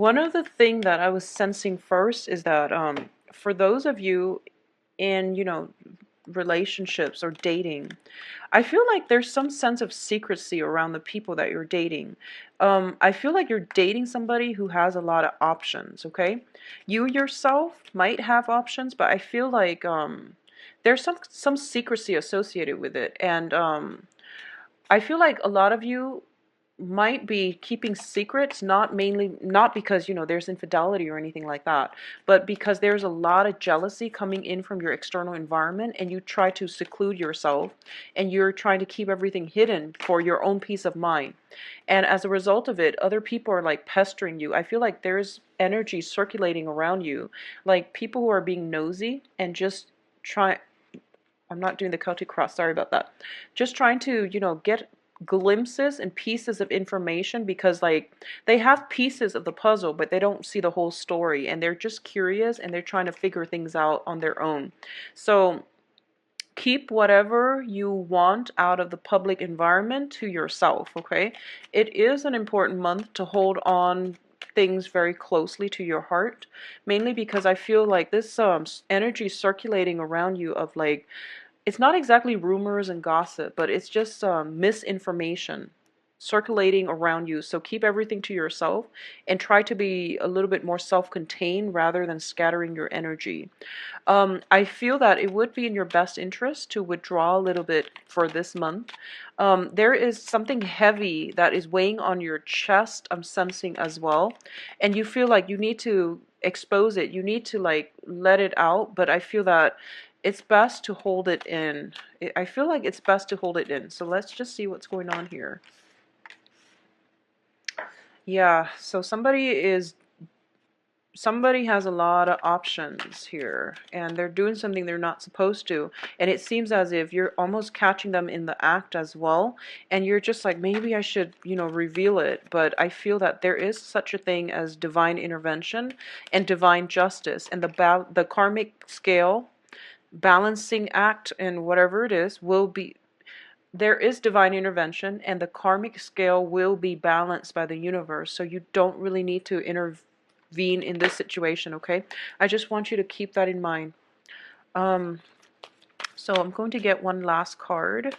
One of the thing that I was sensing first is that for those of you in, relationships or dating, I feel like there's some sense of secrecy around the people that you're dating. I feel like you're dating somebody who has a lot of options, okay? You yourself might have options, but I feel like there's some secrecy associated with it. And I feel like a lot of you might be keeping secrets, not because there's infidelity or anything like that, but because there's a lot of jealousy coming in from your external environment, and you try to seclude yourself, and you're trying to keep everything hidden for your own peace of mind. And as a result of it, other people are like pestering you. I feel like there's energy circulating around you, like people who are being nosy and just try I'm not doing the Celtic cross, sorry about that. Just trying to, get glimpses and pieces of information, because like they have pieces of the puzzle but they don't see the whole story, and they're just curious and they're trying to figure things out on their own. So keep whatever you want out of the public environment to yourself, okay? It is an important month to hold on things very closely to your heart, mainly because I feel like this energy circulating around you of like, it's not exactly rumors and gossip, but it's just misinformation circulating around you. So keep everything to yourself and try to be a little bit more self-contained rather than scattering your energy. I feel that it would be in your best interest to withdraw a little bit for this month. There is something heavy that is weighing on your chest, I'm sensing as well. And you feel like you need to expose it. You need to like let it out, but I feel that it's best to hold it in. I feel like it's best to hold it in. So let's just see what's going on here. Yeah, so somebody has a lot of options here, and they're doing something they're not supposed to, and it seems as if you're almost catching them in the act as well, and you're just like, maybe I should, reveal it. But I feel that there is such a thing as divine intervention and divine justice, and the karmic scale balancing act and whatever it is will be, there is divine intervention, and the karmic scale will be balanced by the universe. So you don't really need to intervene in this situation, okay? I just want you to keep that in mind. Um, so I'm going to get one last card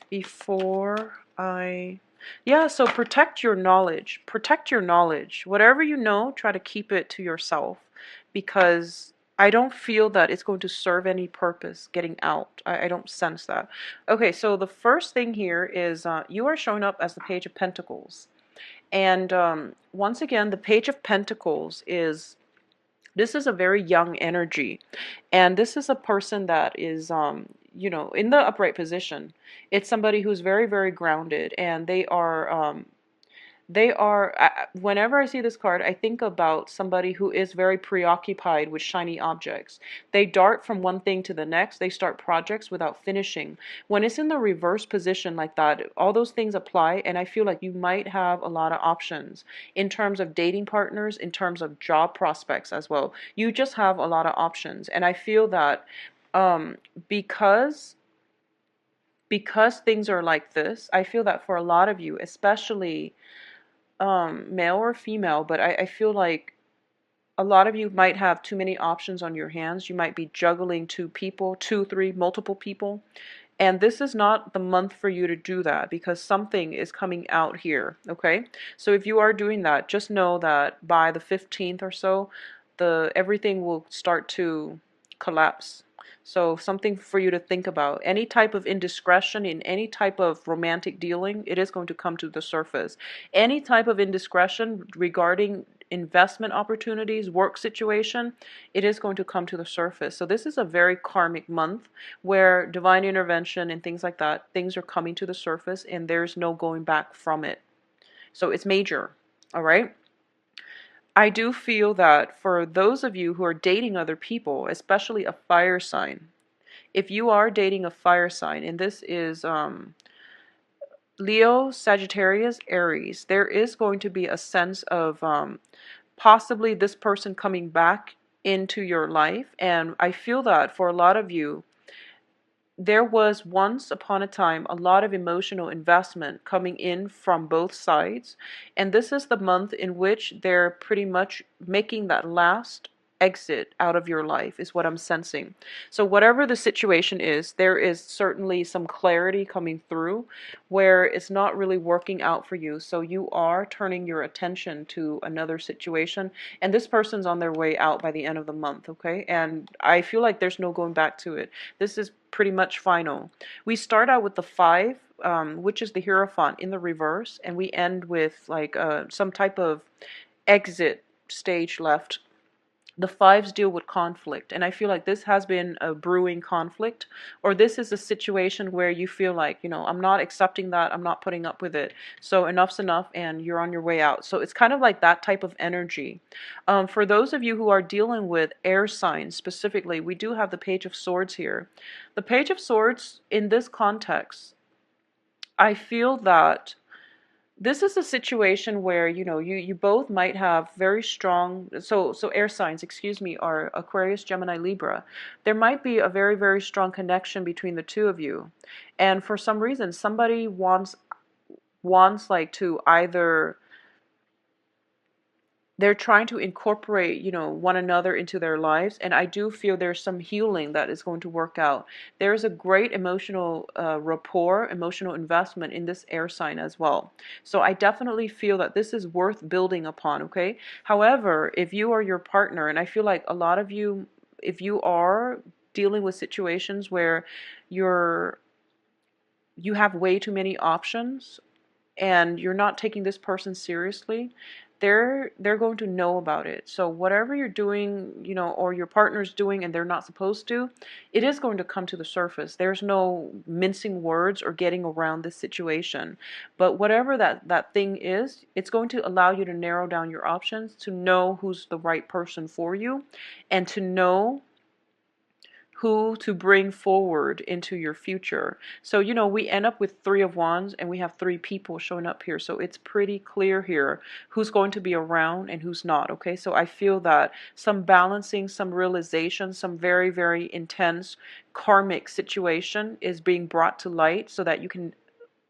before I... Yeah, so protect your knowledge. Protect your knowledge. Whatever you know, try to keep it to yourself, because I don't feel that it's going to serve any purpose getting out. I don't sense that. Okay, so the first thing here is you are showing up as the Page of Pentacles. And once again, the Page of Pentacles is, this is a very young energy, and this is a person that is in the upright position. It's somebody who's very, very grounded, and whenever I see this card, I think about somebody who is very preoccupied with shiny objects. They dart from one thing to the next. They start projects without finishing. When it's in the reverse position like that, all those things apply, and I feel like you might have a lot of options in terms of dating partners, in terms of job prospects as well. You just have a lot of options, and I feel that um, because because things are like this, I feel that for a lot of you, especially male or female, but I feel like a lot of you might have too many options on your hands. You might be juggling two people, two, three, multiple people. And this is not the month for you to do that, because something is coming out here, okay? So if you are doing that, just know that by the 15th or so, everything will start to collapse. So something for you to think about. Any type of indiscretion in any type of romantic dealing, it is going to come to the surface. Any type of indiscretion regarding investment opportunities, work situation, it is going to come to the surface. So this is a very karmic month where divine intervention and things like that, things are coming to the surface and there's no going back from it. So it's major, all right? I do feel that for those of you who are dating other people, especially a fire sign, if you are dating a fire sign, and this is Leo, Sagittarius, Aries, there is going to be a sense of possibly this person coming back into your life. And I feel that for a lot of you, there was once upon a time a lot of emotional investment coming in from both sides, and this is the month in which they're pretty much making that last exit out of your life, is what I'm sensing. So whatever the situation is, there is certainly some clarity coming through where it's not really working out for you, so you are turning your attention to another situation, and this person's on their way out by the end of the month, okay? And I feel like there's no going back to it. This is pretty much final. We start out with the 5, which is the Hierophant in the reverse, and we end with like some type of exit stage left. The 5s deal with conflict, and I feel like this has been a brewing conflict, or this is a situation where you feel like, I'm not accepting that, I'm not putting up with it, so enough's enough, and you're on your way out. So it's kind of like that type of energy. For those of you who are dealing with air signs specifically, we do have the Page of Swords here. The Page of Swords in this context, I feel that this is a situation where you both might have very strong, so air signs, excuse me, are Aquarius, Gemini, Libra. There might be a very, very strong connection between the two of you, and for some reason somebody wants like to either, they're trying to incorporate, one another into their lives, and I do feel there's some healing that is going to work out. There's a great emotional rapport, emotional investment in this air sign as well. So I definitely feel that this is worth building upon, okay? However, if you are your partner, and I feel like a lot of you, if you are dealing with situations where you have way too many options and you're not taking this person seriously, they're going to know about it. So whatever you're doing, or your partner's doing and they're not supposed to, it is going to come to the surface. There's no mincing words or getting around this situation. But whatever that thing is, it's going to allow you to narrow down your options, to know who's the right person for you, and to know who to bring forward into your future. So, we end up with 3 of Wands, and we have 3 people showing up here. So it's pretty clear here who's going to be around and who's not, okay? So I feel that some balancing, some realization, some very, very intense karmic situation is being brought to light so that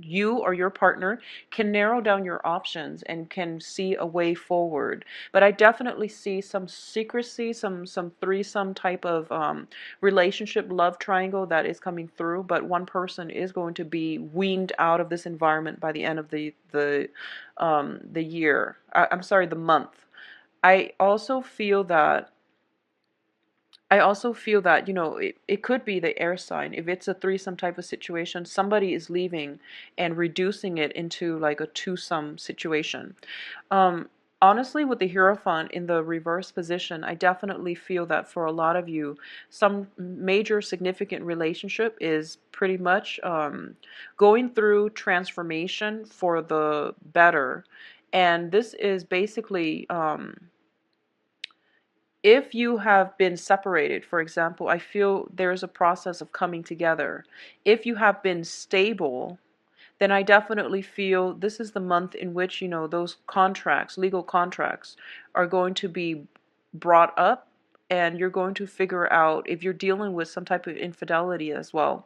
you or your partner can narrow down your options and can see a way forward. But I definitely see some secrecy, some threesome type of relationship, love triangle that is coming through. But one person is going to be weaned out of this environment by the end of the year. I'm sorry, the month. I also feel that it could be the air sign. If it's a threesome type of situation, somebody is leaving and reducing it into like a twosome situation. Um, Honestly, with the Hierophant in the reverse position, I definitely feel that for a lot of you, some major significant relationship is pretty much going through transformation for the better. And this is basically if you have been separated, for example, I feel there's a process of coming together. If you have been stable, then I definitely feel this is the month in which, those contracts, legal contracts, are going to be brought up, and you're going to figure out if you're dealing with some type of infidelity as well.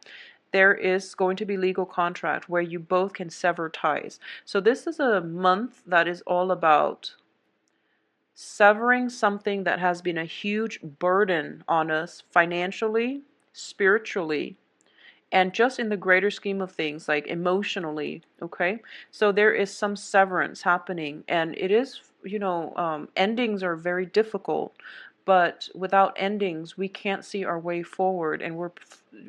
There is going to be legal contract where you both can sever ties. So this is a month that is all about severing something that has been a huge burden on us financially, spiritually, and just in the greater scheme of things, like emotionally, okay? So there is some severance happening, and it is, endings are very difficult, but without endings, we can't see our way forward, and we're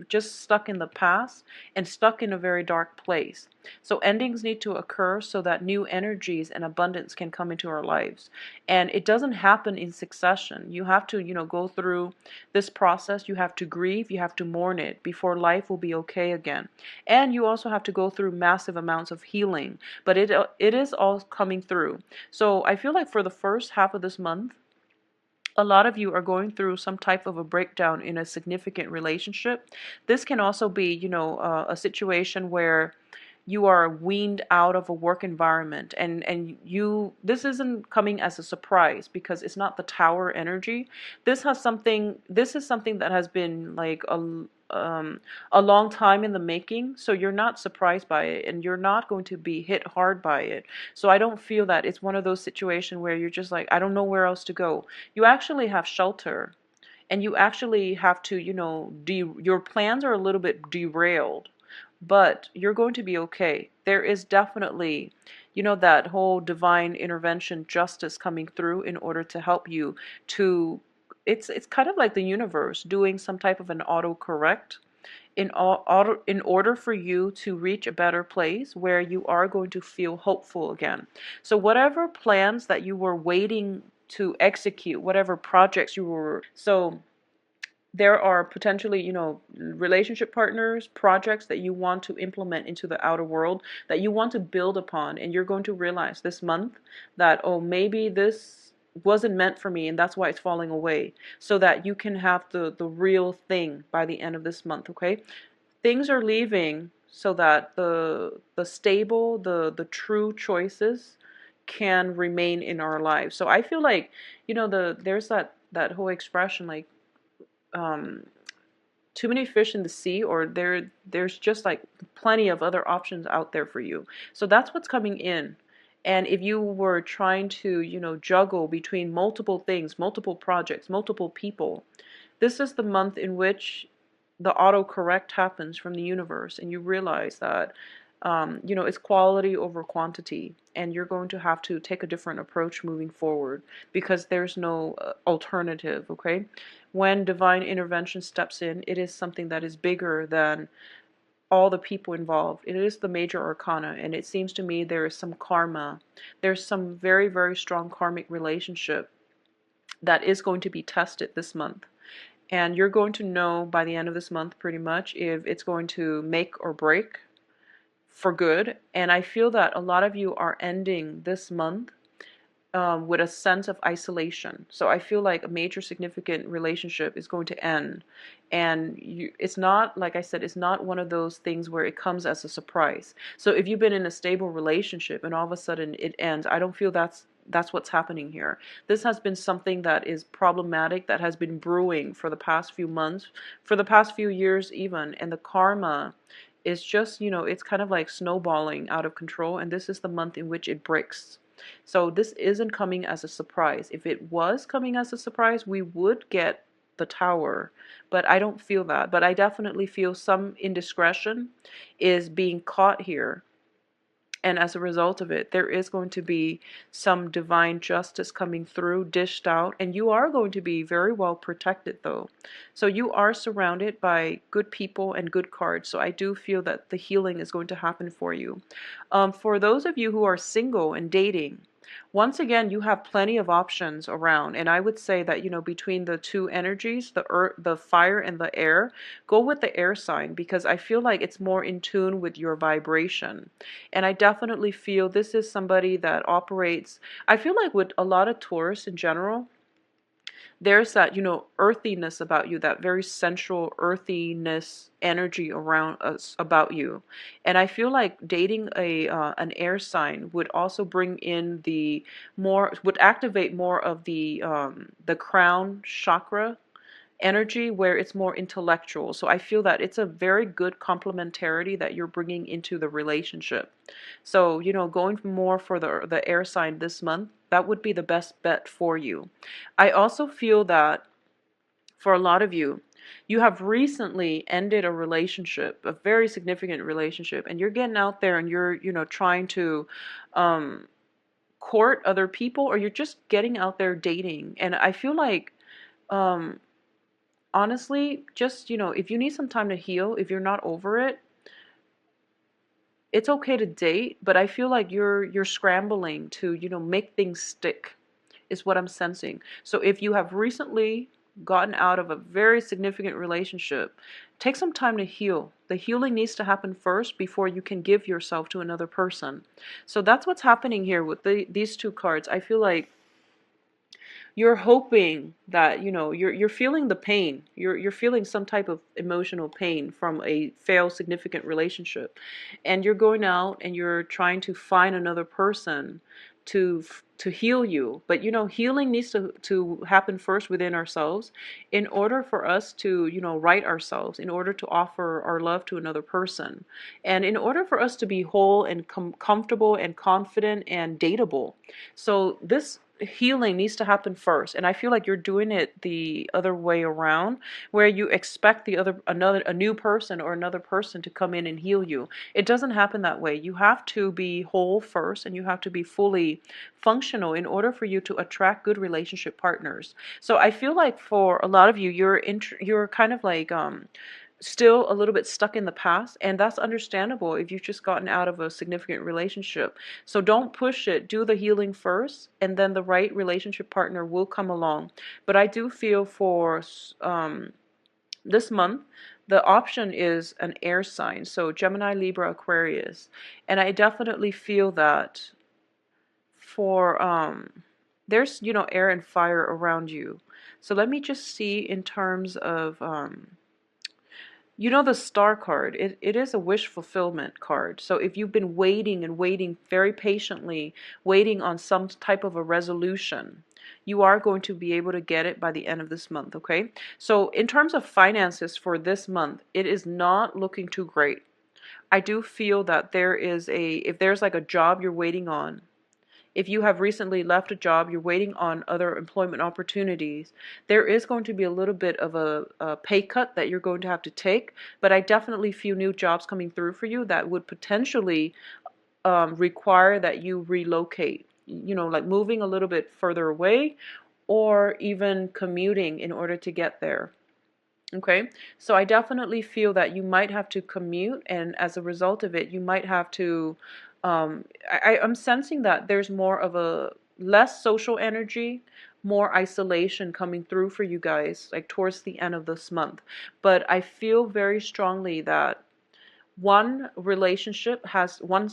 just stuck in the past and stuck in a very dark place. So endings need to occur so that new energies and abundance can come into our lives. And it doesn't happen in succession. You have to, go through this process. You have to grieve, you have to mourn it before life will be okay again. And you also have to go through massive amounts of healing, but it is all coming through. So I feel like for the first half of this month, a lot of you are going through some type of a breakdown in a significant relationship. This can also be, a situation where you are weaned out of a work environment, and you, this isn't coming as a surprise because it's not the tower energy. This is something that has been like a long time in the making, so you're not surprised by it and you're not going to be hit hard by it. So I don't feel that it's one of those situations where you're just like, I don't know where else to go. You actually have shelter, and you actually have to, your plans are a little bit derailed, but you're going to be okay. There is definitely, that whole divine intervention justice coming through in order to help you to, it's kind of like the universe doing some type of an autocorrect in order for you to reach a better place where you are going to feel hopeful again. So whatever plans that you were waiting to execute, whatever projects you were, so there are potentially, relationship partners, projects that you want to implement into the outer world, that you want to build upon, and you're going to realize this month that, oh, maybe this wasn't meant for me and that's why it's falling away, so that you can have the real thing by the end of this month, okay? Things are leaving so that the stable, the true choices can remain in our lives. So I feel like, there's that whole expression like, um, too many fish in the sea, or there's just like plenty of other options out there for you. So that's what's coming in. And if you were trying to, juggle between multiple things, multiple projects, multiple people, this is the month in which the autocorrect happens from the universe, and you realize that, it's quality over quantity, and you're going to have to take a different approach moving forward because there's no alternative, okay? When divine intervention steps in, it is something that is bigger than all the people involved. It is the major arcana, and it seems to me there is some karma. There's some very, very strong karmic relationship that is going to be tested this month. And you're going to know by the end of this month pretty much if it's going to make or break for good. And I feel that a lot of you are ending this month with a sense of isolation. So I feel like a major significant relationship is going to end. And it's not, like I said, it's not one of those things where it comes as a surprise. So if you've been in a stable relationship and all of a sudden it ends, I don't feel that's what's happening here. This has been something that is problematic, that has been brewing for the past few months, for the past few years even. And the karma is just, it's kind of like snowballing out of control. And this is the month in which it breaks. So this isn't coming as a surprise. If it was coming as a surprise, we would get the tower, but I don't feel that. But I definitely feel some indiscretion is being caught here. And as a result of it, there is going to be some divine justice coming through, dished out, and you are going to be very well protected though. So you are surrounded by good people and good cards. So I do feel that the healing is going to happen for you. For those of you who are single and dating, once again, you have plenty of options around. And I would say that, between the two energies, the earth, the fire and the air, go with the air sign because I feel like it's more in tune with your vibration. And I definitely feel this is somebody that operates, I feel like with a lot of Taurus in general, there's that, earthiness about you, that very sensual earthiness energy around us about you. And I feel like dating an air sign would also bring in would activate more of the crown chakra energy, where it's more intellectual. So I feel that it's a very good complementarity that you're bringing into the relationship. So, going more for the air sign this month, that would be the best bet for you. I also feel that for a lot of you, you have recently ended a relationship, a very significant relationship, and you're getting out there and you're, trying to court other people, or you're just getting out there dating. And I feel like, honestly, just, if you need some time to heal, if you're not over it, it's okay to date, but I feel like you're scrambling to, make things stick, is what I'm sensing. So if you have recently gotten out of a very significant relationship, take some time to heal. The healing needs to happen first before you can give yourself to another person. So that's what's happening here with these two cards. I feel like you're hoping that, you know, you're feeling the pain. You're feeling some type of emotional pain from a failed significant relationship. And you're going out and you're trying to find another person to heal you. But you know, healing needs to happen first within ourselves in order for us to, you know, right ourselves, in order to offer our love to another person. And in order for us to be whole and comfortable and confident and dateable. So this healing needs to happen first, and I feel like you're doing it the other way around, where you expect a new person or another person to come in and heal you. It doesn't happen that way. You have to be whole first, and you have to be fully functional in order for you to attract good relationship partners. So I feel like for a lot of you, you're kind of like still a little bit stuck in the past, and that's understandable if you've just gotten out of a significant relationship. So don't push it. Do the healing first, and then the right relationship partner will come along. But I do feel for this month, the option is an air sign, so Gemini, Libra, Aquarius. And I definitely feel that for there's, you know, air and fire around you. So let me just see in terms of you know, the star card, it is a wish fulfillment card. So if you've been waiting and waiting very patiently, waiting on some type of a resolution, you are going to be able to get it by the end of this month, okay? So in terms of finances for this month, it is not looking too great. I do feel that if there's like a job you're waiting on, if you have recently left a job, you're waiting on other employment opportunities, there is going to be a little bit of a pay cut that you're going to have to take. But I definitely feel new jobs coming through for you that would potentially require that you relocate, you know, like moving a little bit further away or even commuting in order to get there. Okay, so I definitely feel that you might have to commute, and as a result of it, you might have to. I'm sensing that there's more of a less social energy, more isolation coming through for you guys, like towards the end of this month. But I feel very strongly that one relationship has one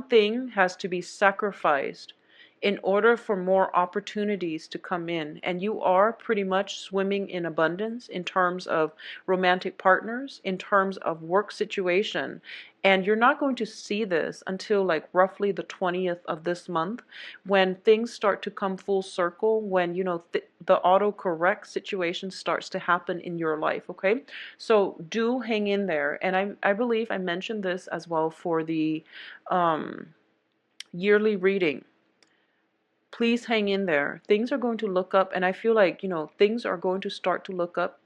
thing has to be sacrificed in order for more opportunities to come in. And you are pretty much swimming in abundance in terms of romantic partners, in terms of work situation. And you're not going to see this until like roughly the 20th of this month, when things start to come full circle, when, you know, the autocorrect situation starts to happen in your life, okay? So do hang in there. And I believe I mentioned this as well for the yearly reading. Please hang in there. Things are going to look up, and I feel like, you know, things are going to start to look up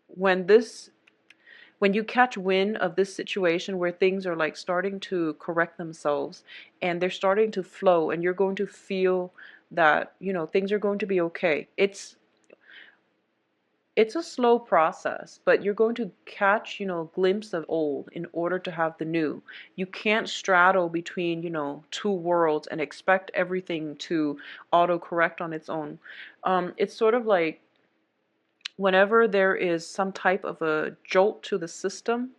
when when you catch wind of this situation where things are like starting to correct themselves and they're starting to flow, and you're going to feel that, you know, things are going to be okay. It's a slow process, but you're going to catch, you know, a glimpse of old in order to have the new. You can't straddle between, you know, two worlds and expect everything to autocorrect on its own. It's sort of like whenever there is some type of a jolt to the system,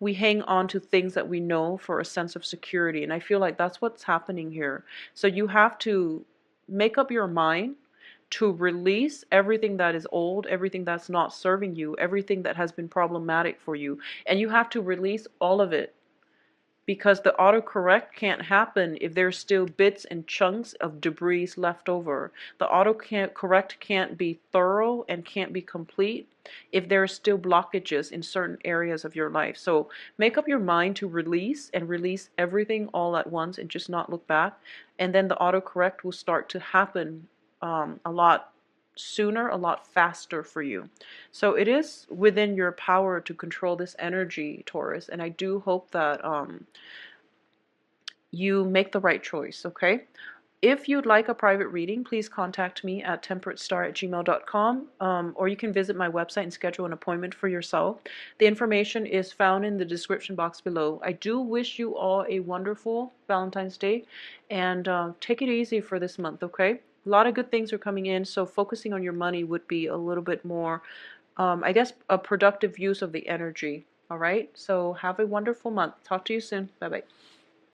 we hang on to things that we know for a sense of security. And I feel like that's what's happening here. So you have to make up your mind to release everything that is old, everything that's not serving you, everything that has been problematic for you. And you have to release all of it, because the autocorrect can't happen if there's still bits and chunks of debris left over. The autocorrect can't be thorough and can't be complete if there are still blockages in certain areas of your life. So make up your mind to release, and release everything all at once and just not look back. And then the autocorrect will start to happen a lot sooner, a lot faster for you. So it is within your power to control this energy, Taurus, and I do hope that you make the right choice, okay? If you'd like a private reading, please contact me at temperatestar@gmail.com, or you can visit my website and schedule an appointment for yourself. The information is found in the description box below. I do wish you all a wonderful Valentine's Day, and take it easy for this month, okay? A lot of good things are coming in, so focusing on your money would be a little bit more, I guess, a productive use of the energy, all right? So have a wonderful month. Talk to you soon. Bye-bye.